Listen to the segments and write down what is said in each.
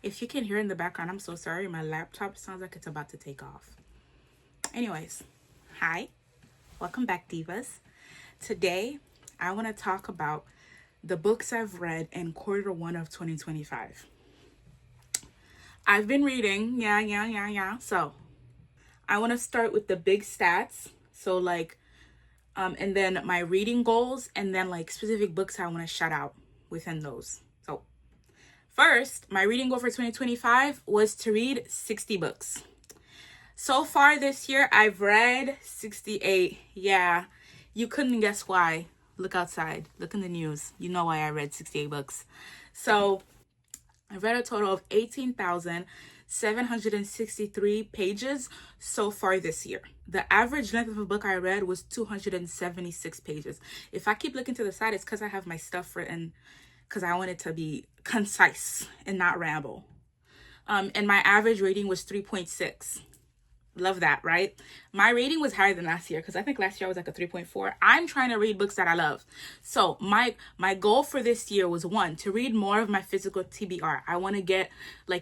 If you can hear in the background, I'm so sorry. My laptop sounds like it's about to take off. Anyways, hi. Welcome back, Divas. Today, I want to talk about the books I've read in Q1 of 2025. I've been reading, So, I want to start with the big stats. So, and then my reading goals, and then specific books I want to shout out within those. So, first, my reading goal for 2025 was to read 60 books. So far this year, I've read 68. Yeah, you couldn't guess why. Look outside. Look in the news. You know why I read 68 books. So I read a total of 18,763 pages so far this year. The average length of a book I read was 276 pages. If I keep looking to the side, it's because I have my stuff written because I want it to be concise and not ramble. And my average rating was 3.6. Love that, right? My rating was higher than last year because I think last year I was like a 3.4. I'm trying to read books that I love. So my goal for this year was, one, to read more of my physical TBR. I want to get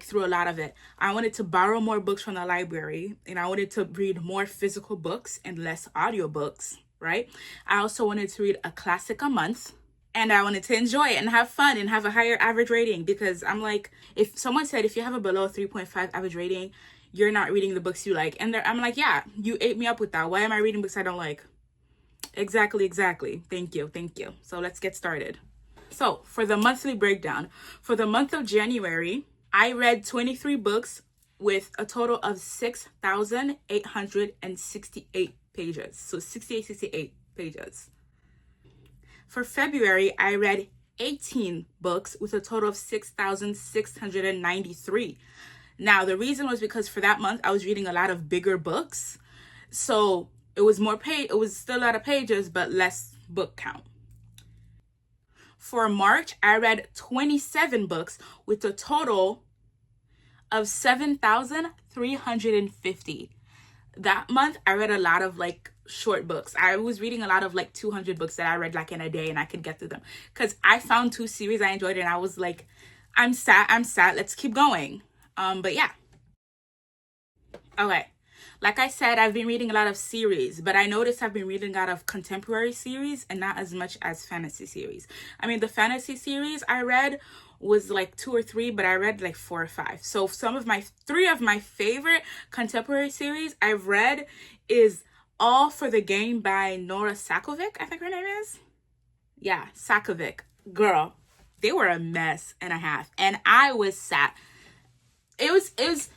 through a lot of it. I wanted to borrow more books from the library, and I wanted to read more physical books and less audiobooks, right? I also wanted to read a classic a month. And I wanted to enjoy it and have fun and have a higher average rating, because I'm like, if someone said if you have a below 3.5 average rating, you're not reading the books you like. And I'm like, yeah, you ate me up with that. Why am I reading books I don't like? Exactly. Thank you. So let's get started. So for the monthly breakdown, for the month of January, I read 23 books with a total of 6,868 pages. So 68 pages. For February, I read 18 books with a total of 6,693. Now, the reason was because for that month, I was reading a lot of bigger books. So it was it was still a lot of pages, but less book count. For March, I read 27 books with a total of 7,350. That month, I read a lot of short books. I was reading a lot of 200 books that I read in a day, and I could get through them because I found 2 series I enjoyed, and I was like, I'm sad, let's keep going. But yeah. Okay. Like I said, I've been reading a lot of series, but I noticed I've been reading a lot of contemporary series and not as much as fantasy series. I mean, the fantasy series I read was 2 or 3, but I read 4 or 5. So 3 of my favorite contemporary series I've read is All for the Game by Nora Sakavic, I think her name is. Yeah, Sakavic. Girl, they were a mess and a half, and I was sad. It's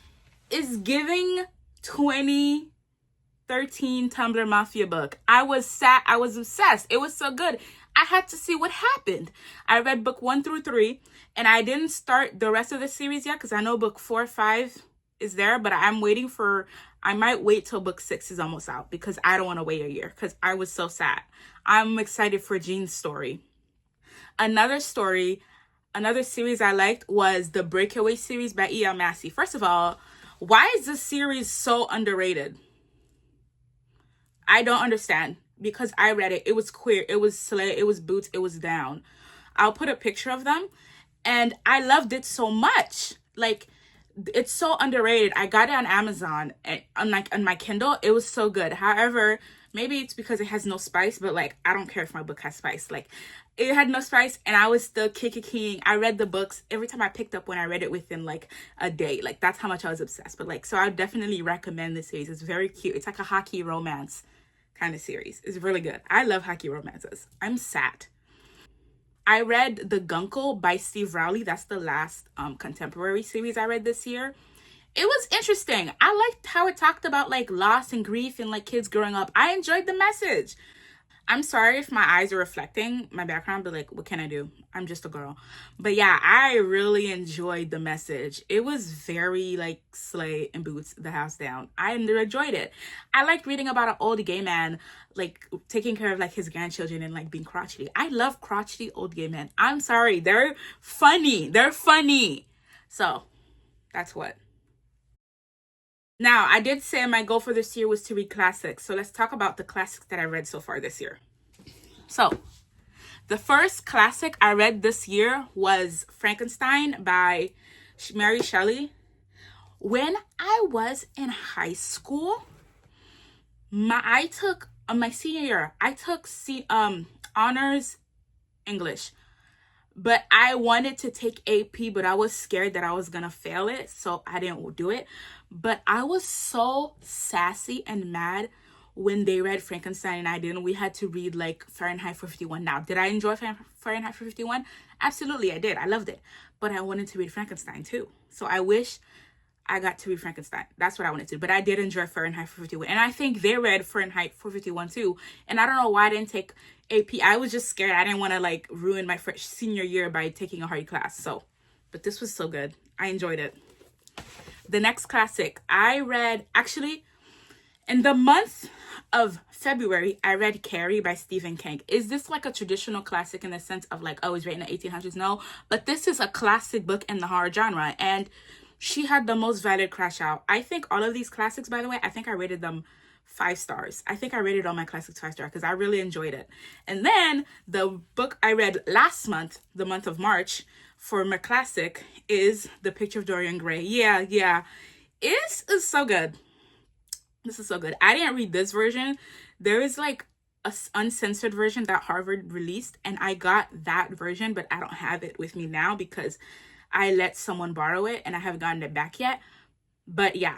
giving 2013 Tumblr Mafia book. I was sad. I was obsessed. It was so good. I had to see what happened. I read book 1 through 3, and I didn't start the rest of the series yet because I know book 4 or 5 is there, but I might wait till book 6 is almost out because I don't want to wait a year because I was so sad. I'm excited for Jean's story. Another series I liked was the Breakway series by Massey. First of all, why is this series so underrated? I don't understand, because I read it. It was queer. It was slay. It was boots. It was down. I'll put a picture of them, and I loved it so much. It's so underrated. I got it on Amazon and on my Kindle. It was so good. However, maybe it's because it has no spice, but I don't care if my book has spice. It had no spice, and I was still kicking. I read the books every time I picked up one. I read it within a day. That's how much I was obsessed. But so I would definitely recommend this series. It's very cute. It's like a hockey romance kind of series. It's really good. I love hockey romances. I'm sad. I read The Guncle by Rowley. That's the last contemporary series I read this year. It was interesting. I liked how it talked about loss and grief and kids growing up. I enjoyed the message. I'm sorry if my eyes are reflecting my background, but what can I do? I'm just a girl. But yeah, I really enjoyed the message. It was very slay and boots the house down. I enjoyed it. I liked reading about an old gay man taking care of his grandchildren and being crotchety. I love crotchety old gay men. I'm sorry. They're funny. So that's what. Now, I did say my goal for this year was to read classics. So let's talk about the classics that I read so far this year. So the first classic I read this year was Frankenstein by Marrie Shelley. When I was in high school, I took my senior year, I took honors English. But I wanted to take AP, but I was scared that I was gonna fail it, so I didn't do it. But I was so sassy and mad when they read Frankenstein and I didn't. We had to read like Fahrenheit 451. Now, did I enjoy Fahrenheit 451? Absolutely, I did. I loved it. But I wanted to read Frankenstein too. So I wish I got to read Frankenstein. That's what I wanted to. But I did enjoy Fahrenheit 451. And I think they read Fahrenheit 451 too. And I don't know why I didn't take AP. I was just scared. I didn't want to like ruin my senior year by taking a hard class. So, but this was so good. I enjoyed it. The next classic I read, actually, in the month of February, I read Carrie by Stephen King. Is this like a traditional classic in the sense of like, oh, it's written in the 1800s? No, but this is a classic book in the horror genre. And she had the most valid crash out. I think all of these classics, by the way, I think I rated them 5 stars. I think I rated all my classics 5 stars because I really enjoyed it. And then the book I read last month, the month of March, for my classic is The Picture of Dorian Gray. Yeah. It is so good. This is so good. I didn't read this version. There is like a uncensored version that Harvard released, and I got that version, but I don't have it with me now because I let someone borrow it and I haven't gotten it back yet. But yeah,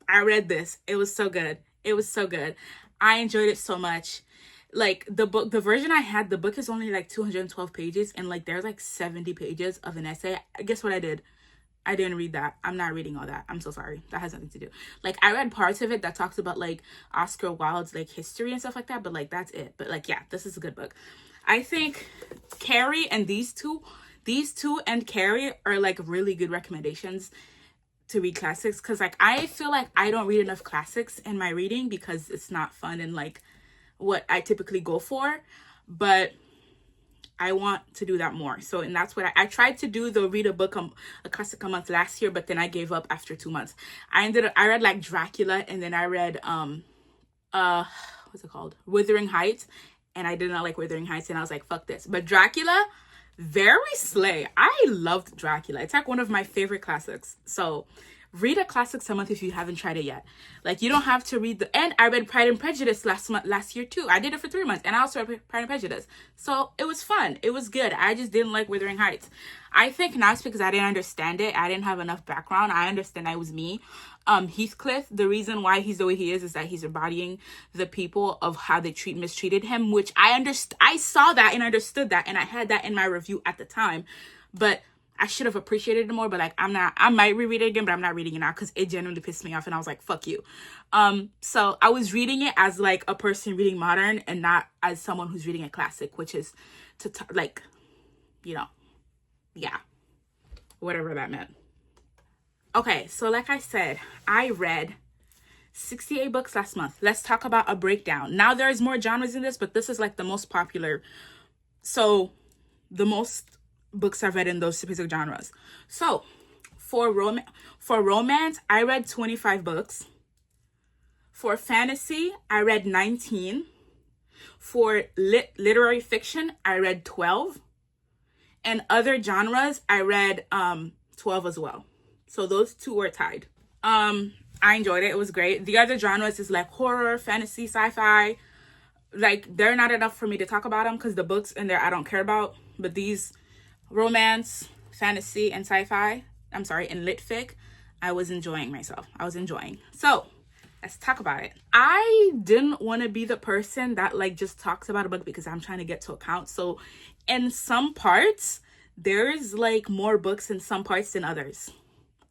I read this. It was so good. It was so good. I enjoyed it so much. Like the version I had, the book is only like 212 pages and like there's like 70 pages of an essay. Guess what I did? I didn't read that. I'm not reading all that. I'm so sorry. That has nothing to do. Like I read parts of it that talks about like Oscar Wilde's like history and stuff like that, but like that's it. But like, yeah, this is a good book. I think Carrie and these two and Carrie are like really good recommendations to read classics, because like I feel like I don't read enough classics in my reading because it's not fun and like what I typically go for, but I want to do that more. So, and that's what I tried to do, the read a book, a classic a month last year, but then I gave up after 2 months. I read like Dracula, and then I read what's it called, Wuthering Heights, and I did not like Wuthering Heights, and I was like, fuck this. But Dracula, very slay. I loved Dracula. It's like one of my favorite classics. So read a classic a month if you haven't tried it yet. Like you don't have to read and I read Pride and Prejudice last year too. I did it for 3 months, and I also read Pride and Prejudice. So it was fun. It was good. I just didn't like Wuthering Heights. I think now it's because I didn't understand it. I didn't have enough background. I understand that it was me. Heathcliff, the reason why he's the way he is that he's embodying the people of how they mistreated him, which I saw that and understood that, and I had that in my review at the time, but I should have appreciated it more. But like I might reread it again, but I'm not reading it now because it genuinely pissed me off, and I was like, fuck you. So I was reading it as like a person reading modern and not as someone who's reading a classic, which is like, you know, yeah, whatever that meant. Okay, so like I said, I read 68 books last month. Let's talk about a breakdown. Now there's more genres in this, but this is like the most popular. So the most books I've read in those specific genres. So for romance, I read 25 books. For fantasy, I read 19. For literary fiction, I read 12. And other genres, I read 12 as well. So those two were tied. I enjoyed it. It was great. The other genres is like horror, fantasy, sci-fi. Like they're not enough for me to talk about them because the books in there I don't care about. But these romance, fantasy, and sci-fi, and lit fic, I was enjoying myself. So let's talk about it. I didn't want to be the person that like just talks about a book because I'm trying to get to a count. So in some parts, there's like more books in some parts than others.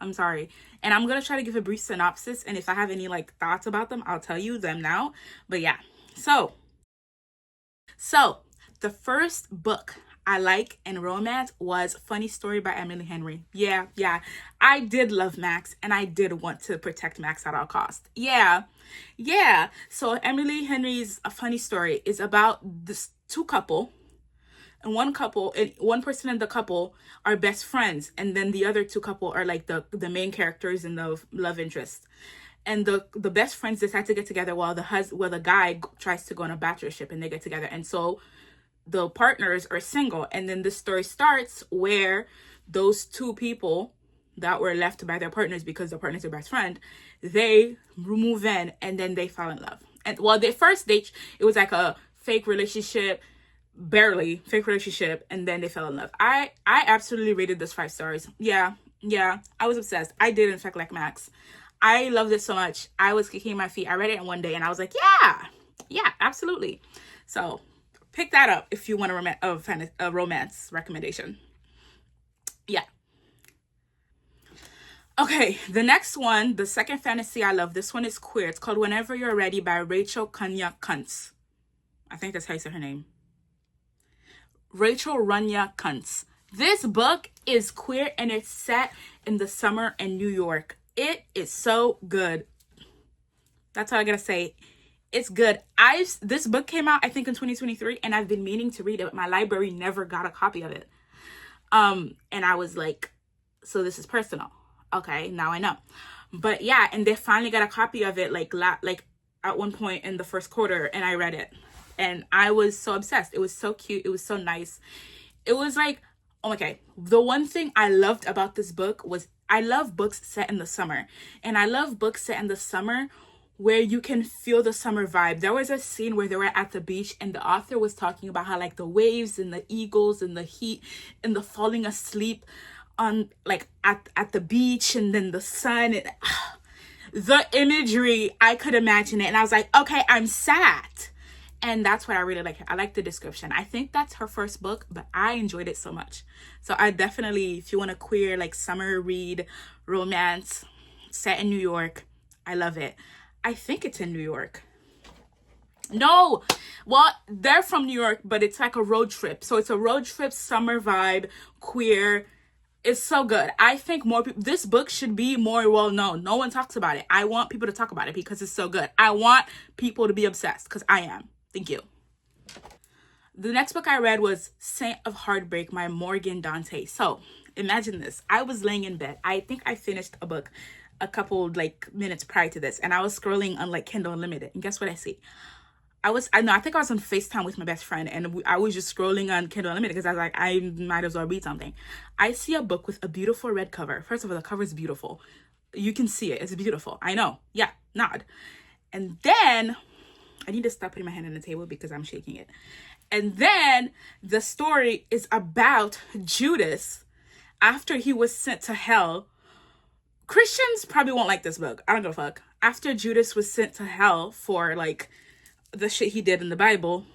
I'm sorry. And I'm going to try to give a brief synopsis. And if I have any like thoughts about them, I'll tell you them now. But yeah. So the first book I like in romance was Funny Story by Emily Henry. Yeah. I did love Max, and I did want to protect Max at all costs. Yeah. So Emily Henry's A Funny Story is about this two couple. And one person in the couple are best friends, and then the other two couple are like the main characters and the love interest. And the best friends decide to get together while the guy tries to go on a bachelorship, and they get together. And so the partners are single, and then the story starts where those two people that were left by their partners because their partner's their best friend, they move in and then they fall in love. And well, their first date, it was like a fake relationship, barely fake relationship, and then they fell in love. I absolutely rated this 5 stars. Yeah, I was obsessed. I did in fact like Max. I loved it so much. I was kicking my feet. I read it in one day and I was like, yeah, absolutely. So pick that up if you want a romance recommendation. Yeah. Okay, the next one, the second fantasy I love, this one is queer. It's called Whenever You're Ready by Rachel Katz. I think that's how you say her name. Rachel Runya Katz. This book is queer and it's set in the summer in New York. It is so good. That's all I gotta say. It's good. This book came out, I think, in 2023, and I've been meaning to read it, but my library never got a copy of it. And I was like, so this is personal. Okay, now I know. But yeah, and they finally got a copy of it like at one point in the first quarter, and I read it. And I was so obsessed. It was so cute. It was so nice. It was like, oh, okay. The one thing I loved about this book was I love books set in the summer. And I love books set in the summer where you can feel the summer vibe. There was a scene where they were at the beach and the author was talking about how like the waves and the eagles and the heat and the falling asleep on like at the beach, and then the sun and the imagery, I could imagine it. And I was like, okay, I'm sad. And that's what I really like. I like the description. I think that's her first book, but I enjoyed it so much. So I definitely, if you want a queer like summer read, romance set in New York, I love it. I think it's in New York. No, well, they're from New York, but it's like a road trip. So it's a road trip, summer vibe, queer. It's so good. I think more people, this book should be more well known. No one talks about it. I want people to talk about it because it's so good. I want people to be obsessed because I am. Thank you. The next book I read was Saint of Heartbreak by Morgan Dante. So imagine this. I was laying in bed. I think I finished a book a couple like minutes prior to this, and I was scrolling on like Kindle Unlimited, and guess what I see? I think I was on FaceTime with my best friend, and I was just scrolling on Kindle Unlimited because I was like, I might as well read something. I see a book with a beautiful red cover. First of all, the cover is beautiful. You can see it. It's beautiful. I know. Yeah, nod. And then I need to stop putting my hand on the table because I'm shaking it. And then the story is about Judas after he was sent to hell. Christians probably won't like this book. I don't give a fuck. After Judas was sent to hell for like the shit he did in the Bible,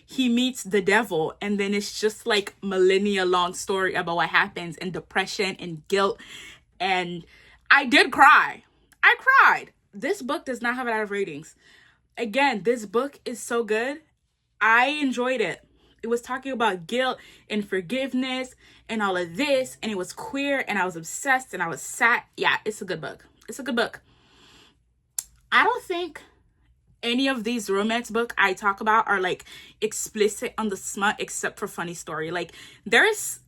he meets the devil, and then it's just like millennia long story about what happens, and depression and guilt. And I did cry. I cried. This book does not have a lot of ratings. Again, this book is so good. I enjoyed it. It was talking about guilt and forgiveness and all of this, and it was queer, and I was obsessed, and I was sad. Yeah, it's a good book. It's a good book. I don't think any of these romance books I talk about are like explicit on the smut except for Funny Story. Like there is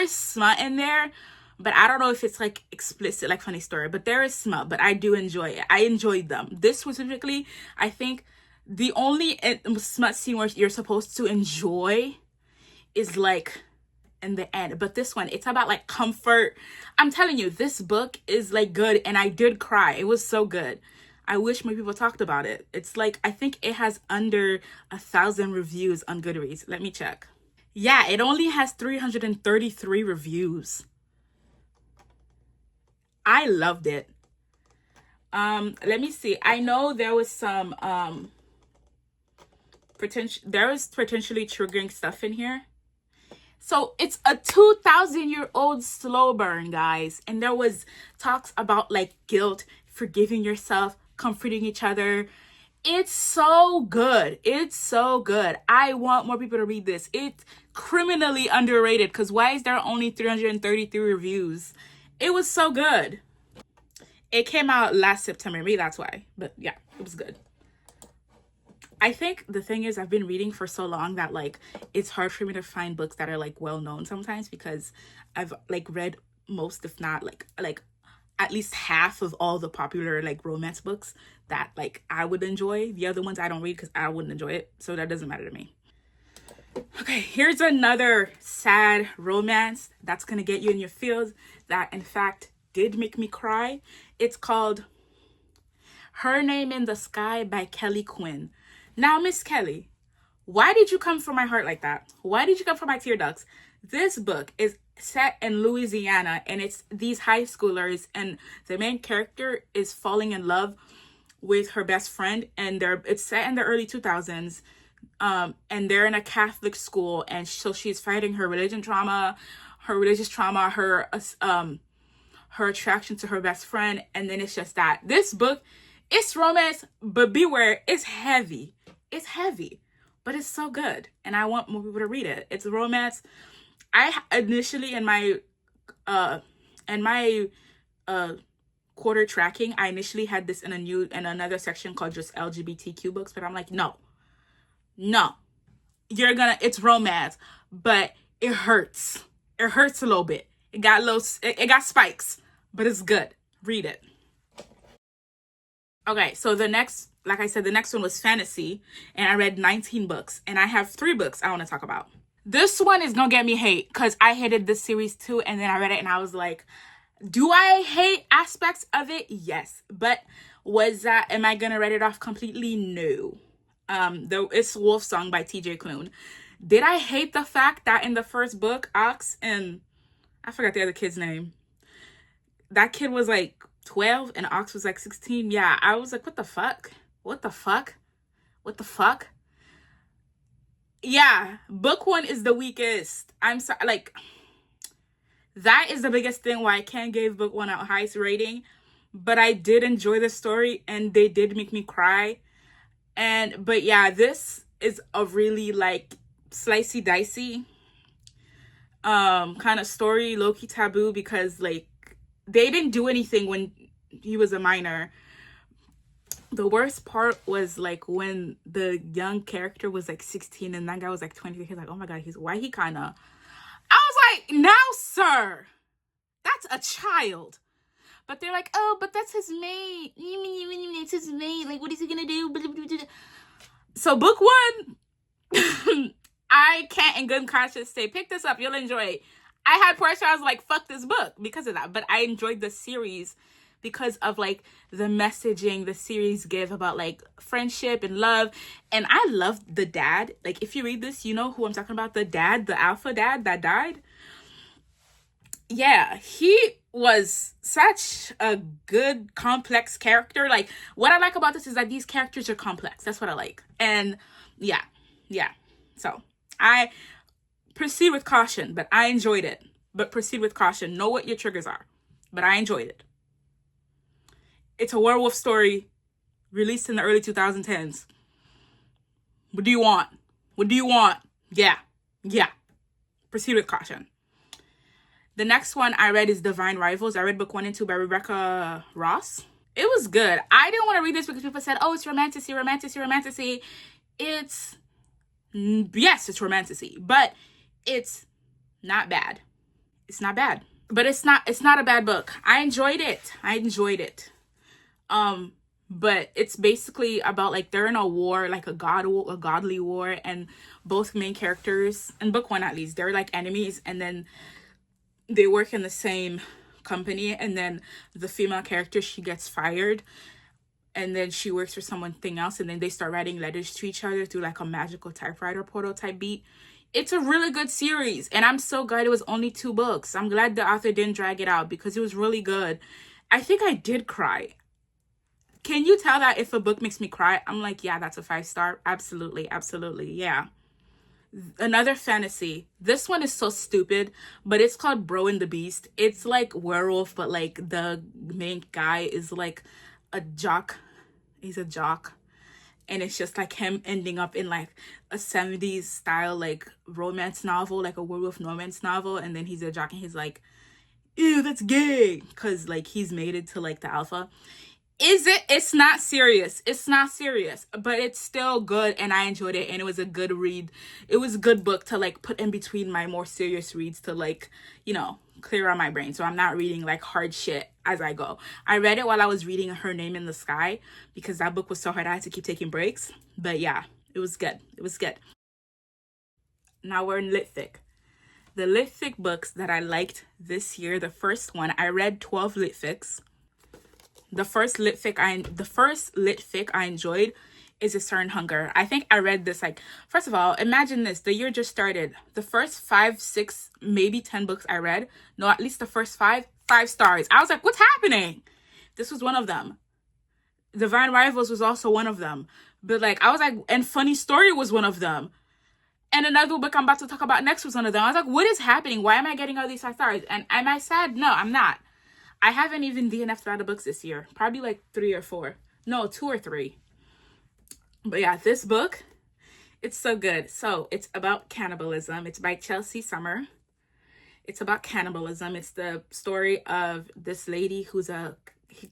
smut in there, but I don't know if it's like explicit like Funny Story, but there is smut, but I do enjoy it. I enjoyed them. This specifically, I think the only smut scene where you're supposed to enjoy is like in the end, but this one, it's about like comfort. I'm telling you, this book is like good, and I did cry. It was so good. I wish more people talked about it. It's like, I think it has under 1,000 reviews on Goodreads. Let me check. Yeah, it only has 333 reviews. I loved it. Let me see. I know there was some potentially triggering stuff in here. So it's a 2,000-year-old slow burn, guys. And there was talks about like guilt, forgiving yourself, comforting each other. It's so good. It's so good. I want more people to read this. It's criminally underrated because why is there only 333 reviews? It was so good. It came out last September. Maybe that's why. But yeah, it was good. I think the thing is, I've been reading for so long that like it's hard for me to find books that are like well known sometimes, because I've like read most, if not like at least half of all the popular like romance books that like I would enjoy. The other ones I don't read because I wouldn't enjoy it, so that doesn't matter to me. Okay, here's another sad romance that's gonna get you in your feels that in fact did make me cry. It's called Her Name in the Sky by Kelly Quinn. Now, Miss Kelly, why did you come for my heart like that? Why did you come for my tear ducts? This book is set in Louisiana and it's these high schoolers and the main character is falling in love with her best friend and it's set in the early 2000s. And they're in a Catholic school, and so she's fighting her religious trauma, her attraction to her best friend, and then it's just that. This book, it's romance, but beware, it's heavy. It's heavy, but it's so good, and I want more people to read it. It's romance. I initially in my quarter tracking, I initially had this in another section called just LGBTQ books, but I'm like, no, it's romance, but it hurts. It hurts a little bit. It got spikes, but it's good. Read it. Okay, so the next one was fantasy, and I read 19 books, and I have 3 books I want to talk about. This one is gonna get me hate, because I hated this series too, and then I read it, and I was like, do I hate aspects of it? Yes. But am I gonna read it off completely? No. Though it's Wolfsong by TJ Klune. Did I hate the fact that in the first book, Ox and I forgot the other kid's name. That kid was like 12 and Ox was like 16. Yeah, I was like, what the fuck? What the fuck? What the fuck? Yeah, book 1 is the weakest. I'm sorry, like, that is the biggest thing why I can't give book 1 a highest rating. But I did enjoy the story and they did make me cry. But yeah, this is a really like slicey dicey kind of story, low-key taboo, because like they didn't do anything when he was a minor. The worst part was like when the young character was like 16 and that guy was like 20. He's like, oh my god, why he kind of, I was like, now sir, that's a child. But they're like, oh, but that's his mate. It's his mate. Like, what is he gonna do? So book 1, I can't in good conscience say, pick this up, you'll enjoy it. I had pressure. I was like, fuck this book because of that. But I enjoyed the series because of like the messaging the series give about like friendship and love. And I love the dad. Like, if you read this, you know who I'm talking about. The dad, the alpha dad that died. Yeah, he was such a good, complex character. Like, what I like about this is that these characters are complex. That's what I like. And yeah. So I proceed with caution, but I enjoyed it. But proceed with caution. Know what your triggers are. But I enjoyed it. It's a werewolf story released in the early 2010s. What do you want? What do you want? Yeah. Proceed with caution. The next one I read is Divine Rivals. I read book 1 and 2 by Rebecca Ross. It was good. I didn't want to read this because people said, oh, it's romanticy. Yes, it's romanticy, but it's not bad. It's not bad. But it's not a bad book. I enjoyed it. But it's basically about like they're in a war, like a godly war, and both main characters, in book 1 at least, they're like enemies, and then they work in the same company, and then the female character, she gets fired, and then she works for something else, and then they start writing letters to each other through like a magical typewriter portal type beat. It's a really good series, and I'm so glad it was only 2 books. I'm glad the author didn't drag it out because it was really good. I think I did cry. Can you tell that if a book makes me cry? I'm like, yeah, that's a 5-star. Absolutely, yeah. Another fantasy. This one is so stupid, but it's called Bro and the Beast. It's like werewolf, but like the main guy is like a jock. He's a jock. And it's just like him ending up in like a 70s style like romance novel, like a werewolf romance novel. And then he's a jock and he's like, ew, that's gay. Because like he's mated to like the alpha. It's not serious, but it's still good, and I enjoyed it, and it was a good read. It was a good book to like put in between my more serious reads to like, you know, clear out my brain, so I'm not reading like hard shit as I go. I read it while I was reading Her Name in the Sky because that book was so hard I had to keep taking breaks. But yeah, it was good. Now we're in litfic. The litfic books that I liked this year, the first one, I read 12 litfics. The first litfic I enjoyed is A Certain Hunger. I think I read this, like, first of all, imagine this. The year just started. The first 5, 6, maybe 10 books I read, no, at least the first 5 stars. I was like, what's happening? This was one of them. Divine Rivals was also one of them. But, like, I was like, and Funny Story was one of them. And another book I'm about to talk about next was one of them. I was like, what is happening? Why am I getting all these 5 stars? And am I sad? No, I'm not. I haven't even DNF'd out of books this year. Probably like 3 or 4. No, 2 or 3. But yeah, this book, it's so good. So it's about cannibalism. It's by Chelsea Summer. It's about cannibalism. It's the story of this lady who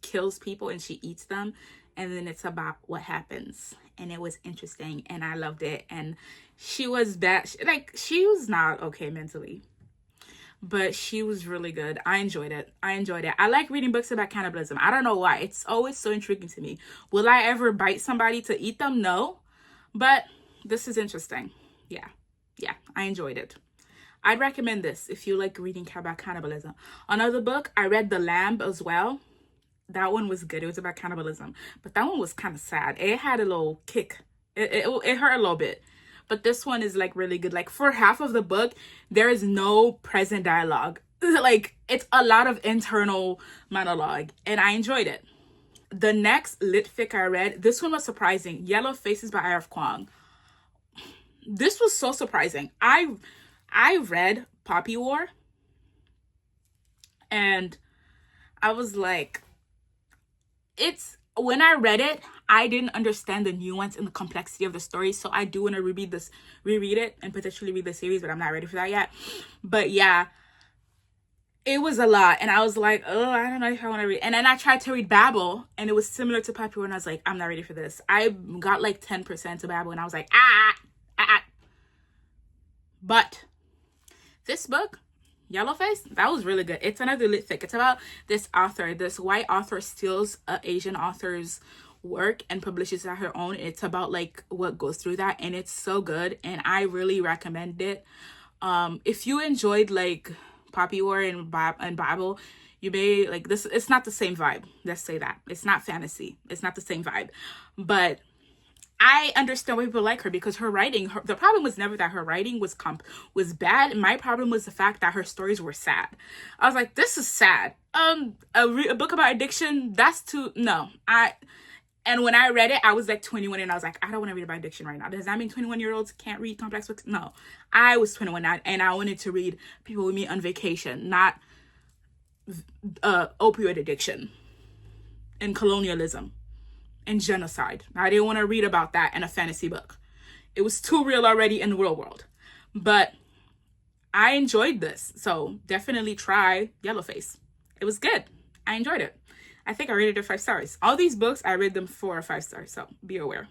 kills people and she eats them. And then it's about what happens. And it was interesting and I loved it. And she was bad. Like, she was not okay mentally. But she was really good. I enjoyed it. I like reading books about cannibalism. I don't know why. It's always so intriguing to me. Will I ever bite somebody to eat them? No. But this is interesting. Yeah, I enjoyed it. I'd recommend this if you like reading about cannibalism. Another book, I read The Lamb as well. That one was good. It was about cannibalism. But that one was kind of sad. It had a little kick. It hurt a little bit. But this one is like really good. Like for half of the book, there is no present dialogue. Like it's a lot of internal monologue. And I enjoyed it. The next litfic I read, this one was surprising. Yellow Faces by Kuang. This was so surprising. I read Poppy War. And I was like, when I read it, I didn't understand the nuance and the complexity of the story. So I do want to reread it and potentially read the series, but I'm not ready for that yet. But yeah, it was a lot. And I was like, oh, I don't know if I want to read. And then I tried to read Babel and it was similar to Poppy War. And I was like, I'm not ready for this. I got like 10% to Babel and I was like, But this book, Yellowface, that was really good. It's another litfic. It's about this author. This white author steals an Asian author's work and publishes it on her own. It's about like what goes through that, and it's so good, and I really recommend it. If you enjoyed like Poppy War and Bible, you may like this. It's not the same vibe. Let's say that. It's not fantasy. It's not the same vibe, but I understand why people like her because her writing, the problem was never that her writing was bad. My problem was the fact that her stories were sad. I was like, this is sad. A book about addiction, that's too, no. And when I read it, I was like 21 and I was like, I don't want to read about addiction right now. Does that mean 21-year-olds can't read complex books? No. I was 21 and I wanted to read People With Me on Vacation, not opioid addiction and colonialism and genocide. I didn't want to read about that in a fantasy book. It was too real already in the real world. But I enjoyed this. So definitely try Yellowface. It was good. I enjoyed it. I think I rated it 5 stars. All these books, I rated them 4 or 5 stars. So be aware.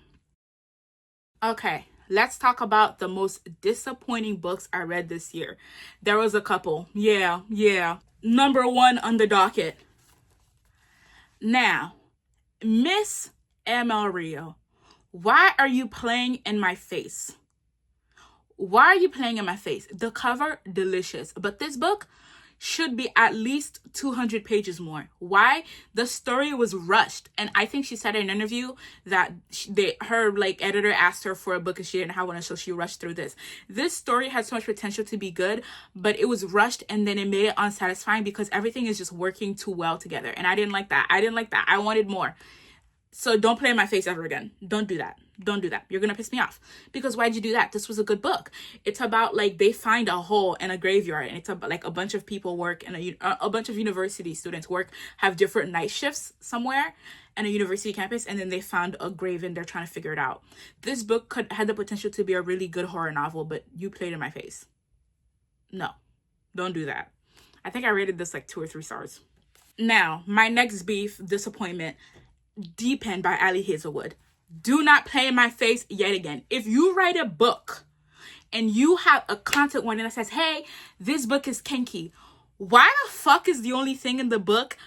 Okay, let's talk about the most disappointing books I read this year. There was a couple. Yeah. Number 1 on the docket. Now, Miss ML Rio, why are you playing in my face? Why are you playing in my face? The cover, delicious. But this book should be at least 200 pages more. Why? The story was rushed. And I think she said in an interview that her like editor asked her for a book and she didn't have one, so she rushed through this. This story had so much potential to be good, but it was rushed and then it made it unsatisfying because everything is just working too well together. And I didn't like that. I wanted more. So don't play in my face ever again. Don't do that. You're going to piss me off. Because why'd you do that? This was a good book. It's about like they find a hole in a graveyard. And it's about like a bunch of people work and a bunch of university students have different night shifts somewhere in a university campus. And then they found a grave and they're trying to figure it out. This book had the potential to be a really good horror novel, but you played in my face. No, don't do that. I think I rated this like 2 or 3 stars. Now, my next disappointment. End by Aly Hazelwood. Do not play in my face yet again. If you write a book and you have a content warning that says, hey, this book is kinky, why the fuck is the only thing in the book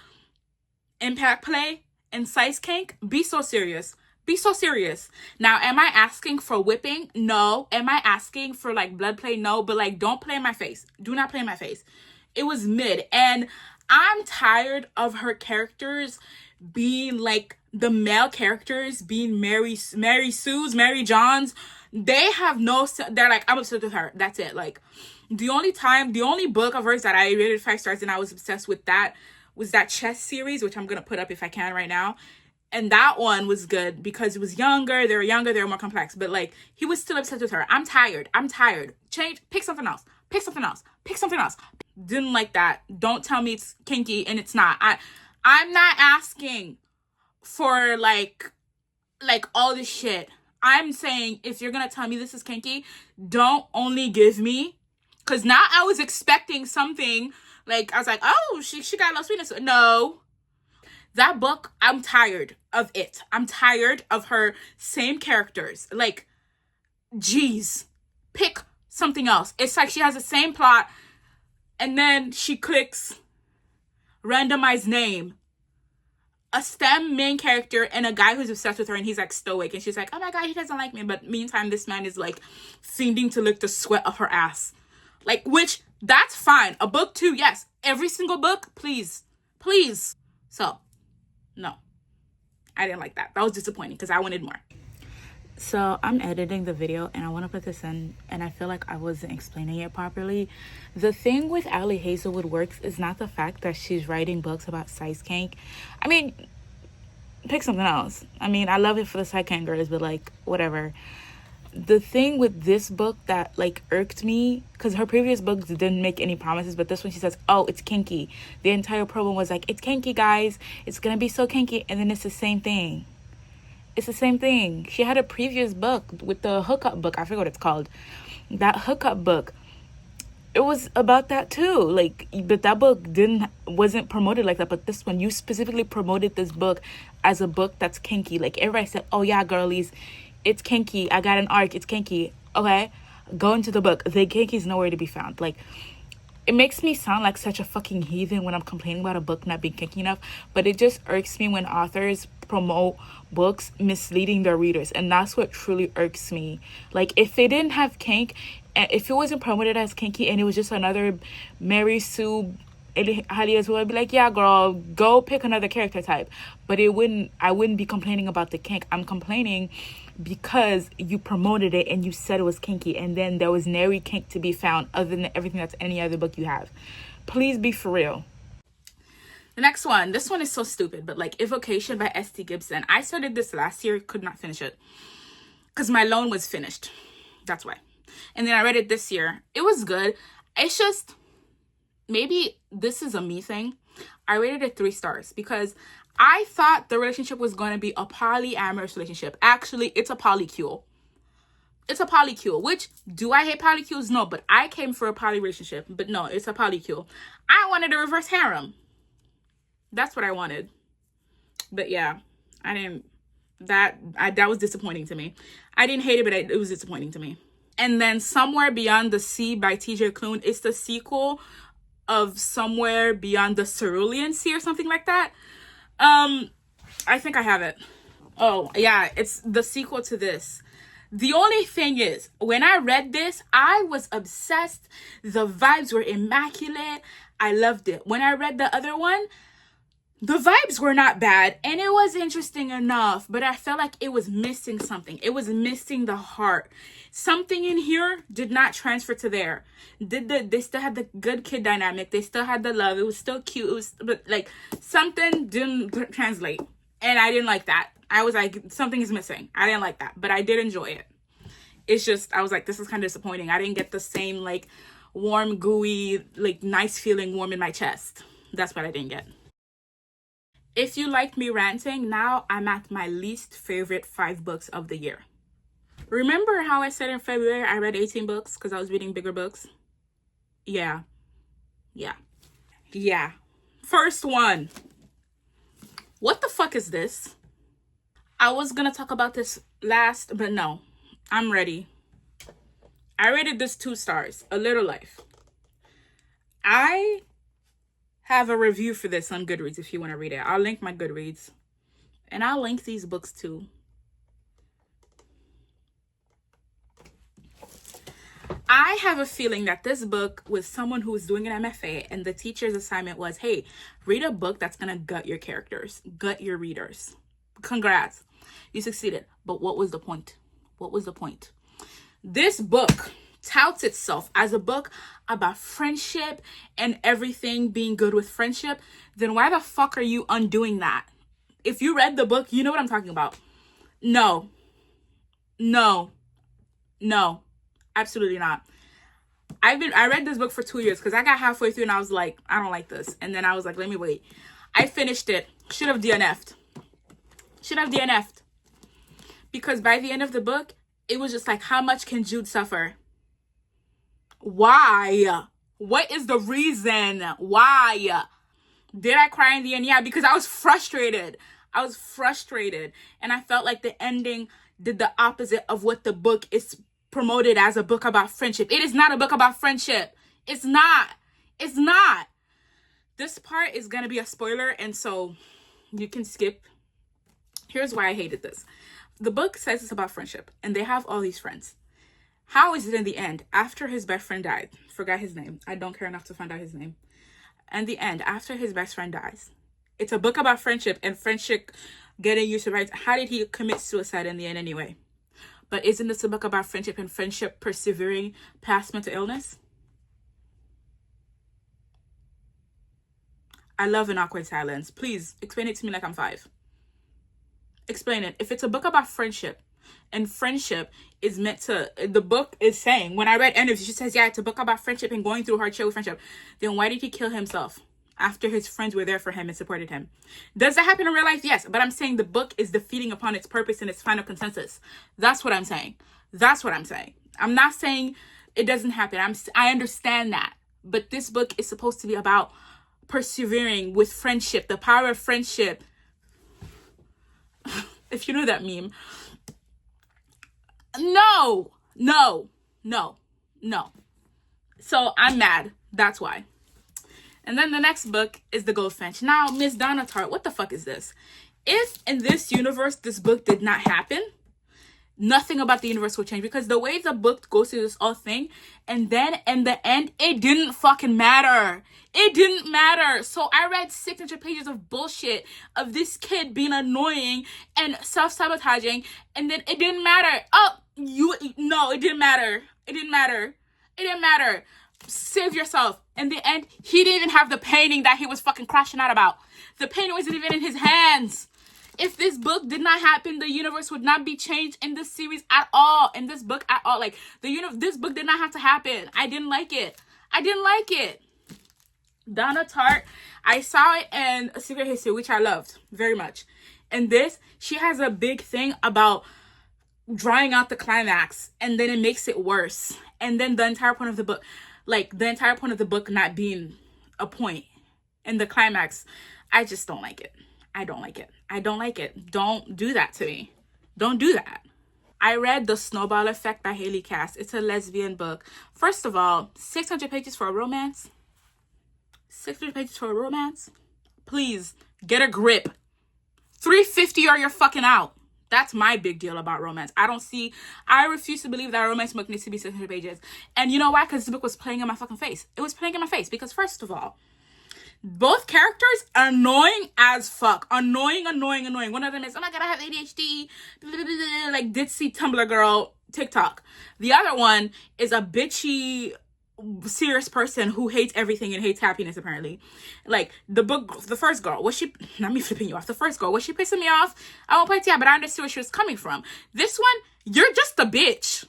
impact play and size kink? Be so serious. Be so serious. Now, am I asking for whipping? No. Am I asking for like blood play? No. But like, don't play in my face. Do not play in my face. It was mid. And I'm tired of her characters being like the male characters being Mary Sue's, Mary John's. They have no, they're like, I'm obsessed with her. That's it. Like, the only book of hers that I rated 5 stars and I was obsessed with that was that chess series, which I'm going to put up if I can right now. And that one was good because it was younger. They were more complex. But like, he was still obsessed with her. I'm tired. Pick something else. Didn't like that. Don't tell me it's kinky and it's not. I'm not asking for like all this shit. I'm saying if you're gonna tell me this is kinky, don't only give me, because now I was expecting something like, I was like, oh, she got a little sweetness. No. That book, I'm tired of it. I'm tired of her same characters. Like, geez, pick something else. It's like she has the same plot and then she clicks randomized name, a STEM main character, and a guy who's obsessed with her, and he's like stoic, and she's like, oh my god, he doesn't like me. But meantime, this man is like fiending to lick the sweat of her ass. Like, which, that's fine. A book too, yes. Every single book, please. So, no, I didn't like that. That was disappointing because I wanted more. So I'm editing the video and I want to put this in, and I feel like I wasn't explaining it properly. The thing with Aly Hazelwood works is not the fact that she's writing books about size kink. I mean, pick something else. I mean, I love it for the side girls, but like, whatever. The thing with this book that like irked me, because her previous books didn't make any promises, but this one she says, oh, it's kinky. The entire promo was like, it's kinky, guys, it's gonna be so kinky. And then it's the same thing. She had a previous book with the hookup book, I forget what it's called, that hookup book. It was about that too, like, but that book wasn't promoted like that. But this one, you specifically promoted this book as a book that's kinky. Like, everybody said, oh yeah, girlies, it's kinky. I got an arc. It's kinky. Okay, go into the book. The kinky's nowhere to be found. Like, it makes me sound like such a fucking heathen when I'm complaining about a book not being kinky enough. But it just irks me when authors promote books misleading their readers, and that's what truly irks me. Like, if they didn't have kink, if it wasn't promoted as kinky and it was just another Mary Sue Halyas, would be like, yeah, girl, go pick another character type. But I wouldn't be complaining about the kink. I'm complaining because you promoted it and you said it was kinky, and then there was nary kink to be found other than everything that's any other book you have. Please be for real. The next one, this one is so stupid, but like, Evocation by St Gibson. I started this last year, could not finish it because my loan was finished. That's why. And then I read it this year. It was good. It's just, maybe this is a me thing. I rated it 3 stars because I thought the relationship was going to be a polyamorous relationship. Actually, it's a polycule. Which, do I hate polycules? No, but I came for a poly relationship. But no, it's a polycule. I wanted a reverse harem. That's what I wanted. But yeah, I didn't. That was disappointing to me. I didn't hate it, but it was disappointing to me. And then Somewhere Beyond the Sea by TJ Klune. It's the sequel of Somewhere Beyond the Cerulean Sea or something like that. I think I have it. Oh, yeah, it's the sequel to this. The only thing is, when I read this, I was obsessed. The vibes were immaculate. I loved it. When I read the other one, the vibes were not bad, and it was interesting enough, but I felt like it was missing something. It was missing the heart. Something in here did not transfer to there. They still had the good kid dynamic. They still had the love. It was still cute. But like, something didn't translate, and I didn't like that. I was like, something is missing. I didn't like that, but I did enjoy it. It's just, I was like, this is kind of disappointing. I didn't get the same like warm, gooey, like nice feeling warm in my chest. That's what I didn't get. If you liked me ranting, now I'm at my least favorite 5 books of the year. Remember how I said in February I read 18 books because I was reading bigger books? Yeah. First one. What the fuck is this? I was gonna talk about this last, but no. I'm ready. I rated this 2 stars. A Little Life. I have a review for this on Goodreads if you want to read it. I'll link my Goodreads. And I'll link these books too. I have a feeling that this book was someone who was doing an MFA and the teacher's assignment was, hey, read a book that's going to gut your characters, gut your readers. Congrats. You succeeded. But what was the point? What was the point? This book touts itself as a book about friendship and everything being good with friendship. Then why the fuck are you undoing that? If you read the book, you know what I'm talking about. No. Absolutely not. I read this book for 2 years because I got halfway through and I was like, I don't like this. And then I was like, let me wait. I finished it. Should have DNF'd. Because by the end of the book, it was just like, how much can Jude suffer? Why? What is the reason? Why? Did I cry in the end? Yeah, because I was frustrated. And I felt like the ending did the opposite of what the book is promoted as, a book about friendship. It is not a book about friendship. It's not. This part is going to be a spoiler, and so you can skip. Here's why I hated this. The book says it's about friendship, and they have all these friends. How is it in the end, after his best friend died? Forgot his name. I don't care enough to find out his name. In the end, after his best friend dies, it's a book about friendship and friendship getting used to rights. How did he commit suicide in the end anyway? But isn't this a book about friendship and friendship persevering past mental illness? I love an awkward silence. Please explain it to me like I'm 5. Explain it. If it's a book about friendship and friendship is meant to, the book is saying, when I read End, she says, yeah, it's a book about friendship and going through hardship with friendship. Then why did he kill himself after his friends were there for him and supported him? Does that happen in real life? Yes. But I'm saying the book is defeating upon its purpose and its final consensus. That's what I'm saying. I'm not saying it doesn't happen. I understand that. But this book is supposed to be about persevering with friendship, the power of friendship. If you know that meme. No. So I'm mad. That's why. And then the next book is The Goldfinch. Now, Miss Donna Tartt, what the fuck is this? If in this universe this book did not happen, nothing about the universe will change, because the way the book goes through this whole thing, and then in the end, it didn't fucking matter. It didn't matter. So I read 600 pages of bullshit of this kid being annoying and self-sabotaging, and then it didn't matter. It didn't matter. Save yourself. In the end, he didn't even have the painting that he was fucking crashing out about. The painting wasn't even in his hands. If this book did not happen, the universe would not be changed in this series at all. In this book at all. Like, this book did not have to happen. I didn't like it. Donna Tartt, I saw it in A Secret History, which I loved very much. And this, she has a big thing about drawing out the climax, and then it makes it worse. And then the entire point of the book, not being a point in the climax, I just don't like it. I don't like it. Don't do that to me. Don't do that. I read The Snowball Effect by Haley Katz. It's a lesbian book. First of all, 600 pages for a romance? 600 pages for a romance? Please, get a grip. 350 or you're fucking out. That's my big deal about romance. I refuse to believe that a romance book needs to be 600 pages. And you know why? Because this book was playing in my fucking face. It was playing in my face because, first of all, both characters are annoying as fuck. Annoying. One of them is, oh my god, I have ADHD. Like ditzy Tumblr girl TikTok. The other one is a bitchy, serious person who hates everything and hates happiness, apparently. Like, the first girl, not me flipping you off. The first girl, was she pissing me off? I won't point it out, but I understood where she was coming from. This one, you're just a bitch.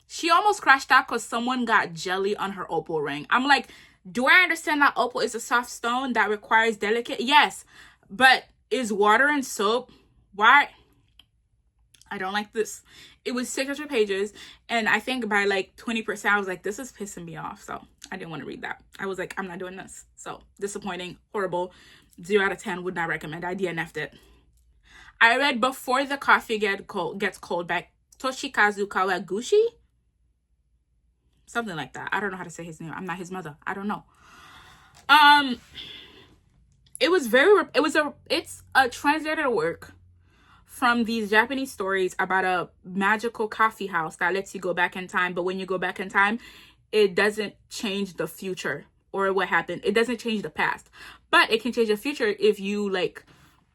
She almost crashed out because someone got jelly on her opal ring. I'm like, do I understand that opal is a soft stone that requires delicate? Yes. But is water and soap? Why? I don't like this. It was 600 pages. And I think by like 20%, I was like, this is pissing me off. So I didn't want to read that. I was like, I'm not doing this. So disappointing, horrible, 0 out of 10, would not recommend. I DNF'd it. I read Before the Coffee Gets Cold by Toshikazu Kawaguchi. Something like that. I don't know how to say his name. I'm not his mother. I don't know. It's a translated work from these Japanese stories about a magical coffee house that lets you go back in time, but when you go back in time, it doesn't change the future or what happened. It doesn't change the past, but it can change the future if you like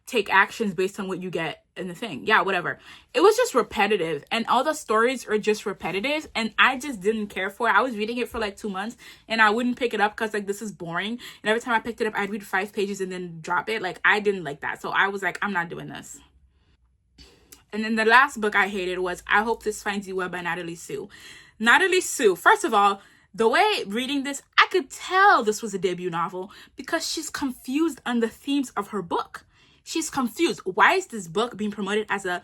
take actions based on what you get in the thing. Yeah, whatever. It was just repetitive, and all the stories are just repetitive, and I just didn't care for it. I was reading it for like 2 months, and I wouldn't pick it up because like this is boring. And every time I picked it up, I'd read 5 pages and then drop it. Like I didn't like that, so I was like, I'm not doing this. And then the last book I hated was I Hope This Finds You Well by Natalie Sue. Natalie Sue, first of all, the way reading this, I could tell this was a debut novel because she's confused on the themes of her book. She's confused. Why is this book being promoted as a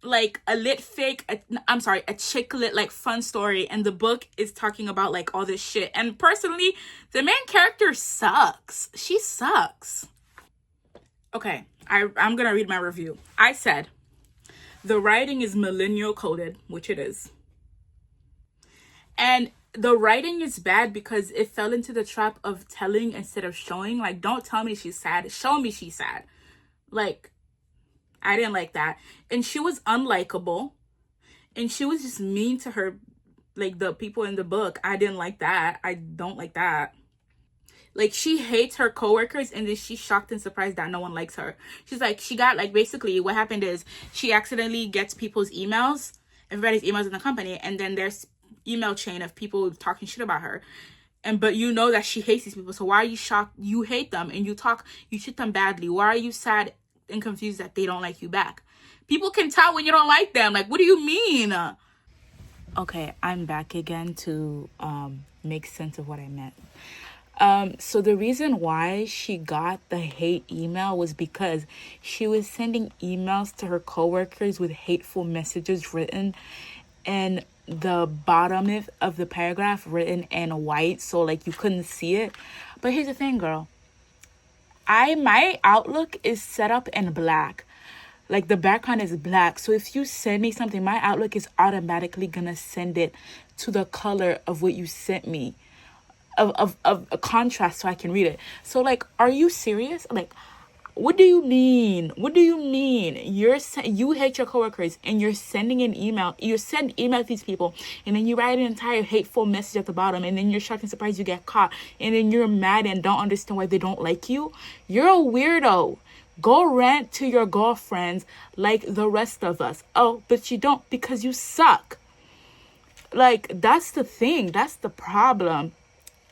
like a lit fake, a chick lit like fun story, and the book is talking about like all this shit. And personally, the main character sucks. She sucks. Okay, I'm gonna read my review. I said, the writing is millennial coded, which it is. And the writing is bad because it fell into the trap of telling instead of showing. Like, don't tell me she's sad. Show me she's sad. Like, I didn't like that. And she was unlikable. And she was just mean to her, like, the people in the book. I didn't like that. I don't like that. Like, she hates her coworkers, and then she's shocked and surprised that no one likes her. She's like, she got, like, basically what happened is she accidentally gets people's emails, everybody's emails in the company, and then there's email chain of people talking shit about her, but you know that she hates these people. So why are you shocked? You hate them and you treat them badly. Why are you sad and confused that they don't like you back? People can tell when you don't like them. Like, what do you mean? Okay, I'm back again to make sense of what I meant. So the reason why she got the hate email was because she was sending emails to her coworkers with hateful messages written and the bottom of the paragraph written in white, so like you couldn't see it. But here's the thing, girl. My Outlook is set up in black. Like the background is black. So if you send me something, my Outlook is automatically gonna send it to the color of what you sent me. Of a contrast so I can read it. So like, are you serious? Like, what do you mean? What do you mean? You hate your coworkers and you're sending an email. You send email to these people and then you write an entire hateful message at the bottom, and then you're shocked and surprised you get caught, and then you're mad and don't understand why they don't like you. You're a weirdo. Go rant to your girlfriends like the rest of us. Oh, but you don't because you suck. Like, that's the thing. That's the problem.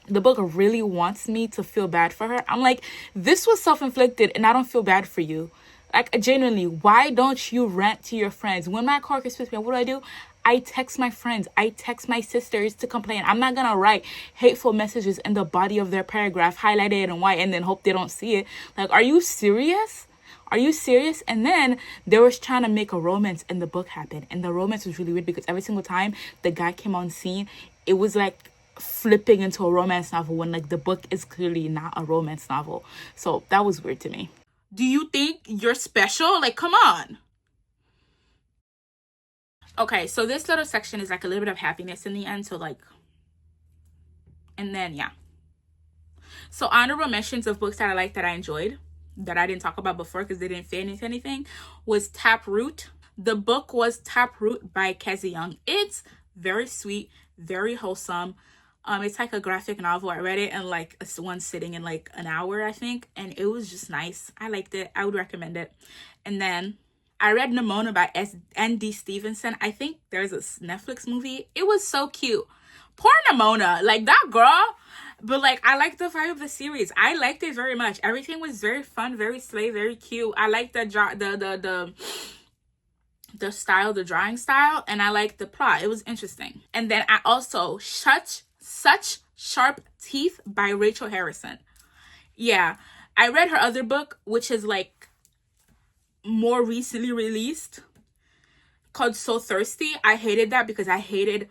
The book really wants me to feel bad for her. I'm like, this was self-inflicted and I don't feel bad for you. Like, genuinely, why don't you rant to your friends? When my coworkers piss me off, what do? I text my friends. I text my sisters to complain. I'm not going to write hateful messages in the body of their paragraph, highlighted in white, and then hope they don't see it. Like, are you serious? Are you serious? And then they was trying to make a romance and the book happened. And the romance was really weird because every single time the guy came on scene, it was like flipping into a romance novel when like the book is clearly not a romance novel. So that was weird to me. Do you think you're special? Like, come on. Okay, so this little section is like a little bit of happiness in the end. So like, and then yeah. So honorable mentions of books that I liked, that I enjoyed, that I didn't talk about before because they didn't fit into anything, was Taproot. The book was Taproot by Kezia Young. It's very sweet, very wholesome. It's like a graphic novel. I read it in like one sitting in like an hour, I think, and it was just nice. I liked it. I would recommend it. And then I read Nimona by N.D. Stevenson. I think there's a Netflix movie. It was so cute. Poor Nimona, like that girl. But like, I liked the vibe of the series. I liked it very much. Everything was very fun, very slay, very cute. I liked the style, the drawing style, and I liked the plot. It was interesting. And then I also Such Sharp Teeth by Rachel Harrison. Yeah, I read her other book, which is like more recently released, called So Thirsty. I hated that because I hated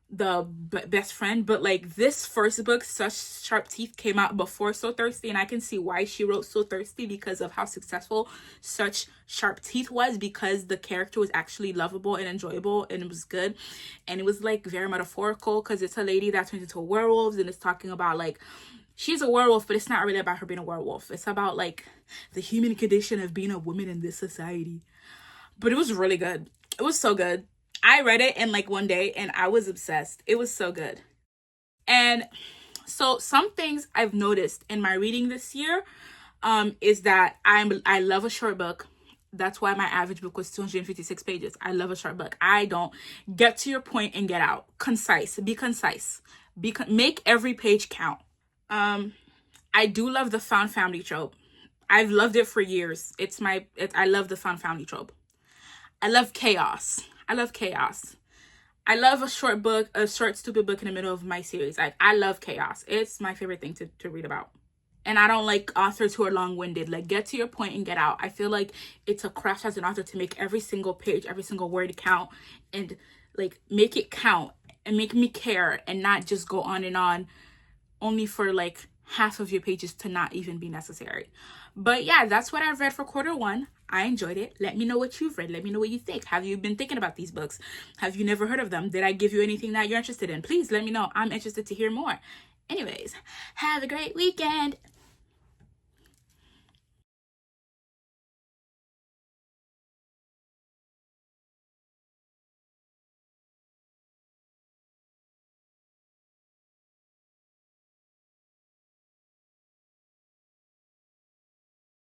the best friend, but like this first book, Such Sharp Teeth, came out before So Thirsty, and I can see why she wrote So Thirsty because of how successful Such Sharp Teeth was, because the character was actually lovable and enjoyable and it was good, and it was like very metaphorical because it's a lady that turns into werewolves and it's talking about like she's a werewolf, but it's not really about her being a werewolf. It's about like the human condition of being a woman in this society. But it was really good. It was so good. I read it in like one day and I was obsessed. It was so good. And so some things I've noticed in my reading this year is that I love a short book. That's why my average book was 256 pages. I love a short book. I don't get to your point and get out. Concise. Be concise. Make every page count. I do love the found family trope. I've loved it for years. I love the found family trope. I love chaos. I love a short book, a short stupid book in the middle of my series. I love chaos. It's my favorite thing to read about. And I don't like authors who are long-winded. Like, get to your point and get out. I feel like it's a craft as an author to make every single page, every single word count, and like make it count and make me care, and not just go on only for like half of your pages to not even be necessary. But yeah, that's what I've read for quarter 1. I enjoyed it. Let me know what you've read. Let me know what you think. Have you been thinking about these books? Have you never heard of them? Did I give you anything that you're interested in? Please let me know. I'm interested to hear more. Anyways, have a great weekend.